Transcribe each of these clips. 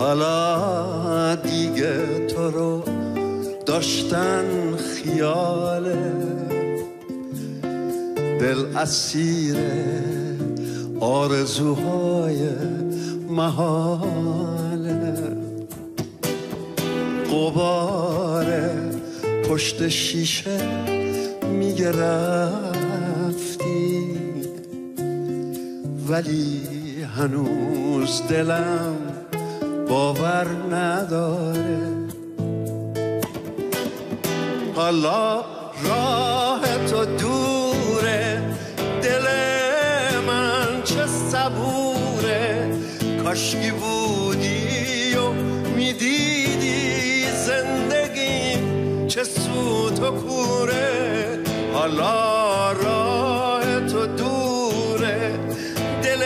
حالا دیگه تو رو داشتن خیاله، دل اسیر آرزوهای محاله. غبار پشت شیشه میگه رفتی، ولی هنوز دلم باور نداره. حالا راه تو دوره، دل من چه صبوره. کاشکی بودی و میدیدی زندگیم چه سوت و کوره. حالا راه تو دوره، دل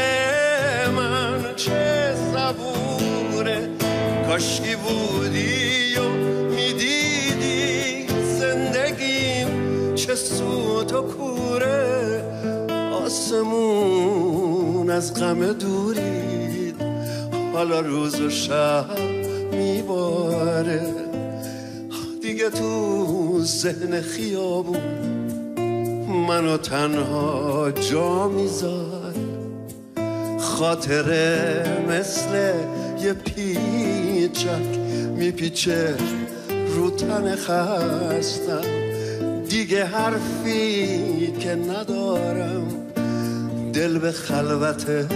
من چه صبوره. کاشکی بودی و میدیدی زندگیم چه سوت و کوره. آسمون از غم دورید، حالا روز و شب میباره. دیگه تو ذهن خیابون منو تنها جا میذاره. خاطره مثل یه پیچک میپیچه رو تن خستم. دیگه حرفی که ندارم، دل به خلوت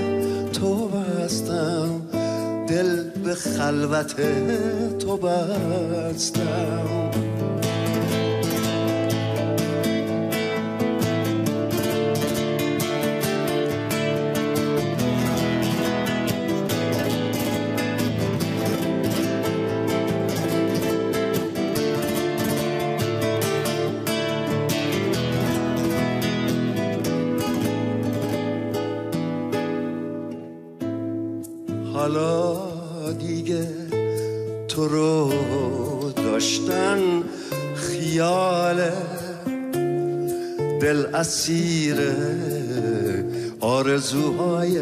تو بستم، دل به خلوت تو بستم. حالا دیگه تو رو داشتن خیاله، دل اسیر آرزوهای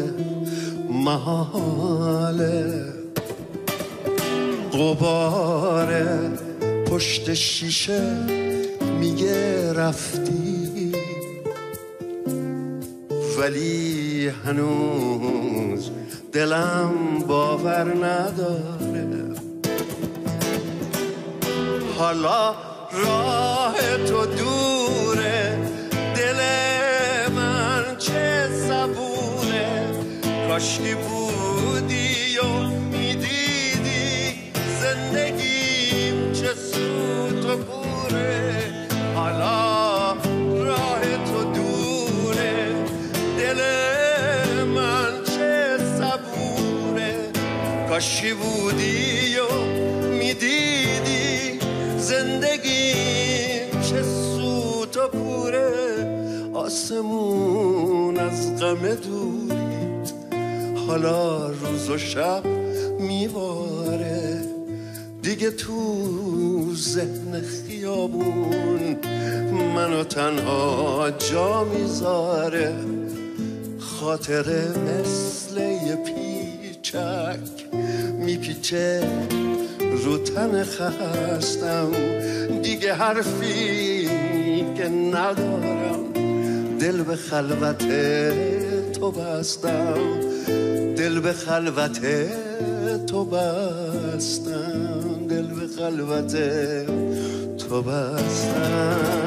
محاله. غبار پشت شیشه میگه رفتی، ولی هنوز دلم باور نداره. حالا راه تو دوره، دل من چه صبوره. کاشکی بودی و میدیدی زندگیم چه سوت و کوره. حالا راه تو دوره، دل من چه صبوره. کاشکی بودی و میدیدی زندگیم چه سوت و کوره. آسمون از غم دورید، حالا روز و شب میباره. دیگه تو ذهن خیابون منو تنها جا میذاره. خاطره مثل یه پیچک میپیچه رو تن خستم. دیگه حرفی که ندارم، دل به خلوت تو بستم، دل به خلوت تو بستم، دل به خلوت تو بستم.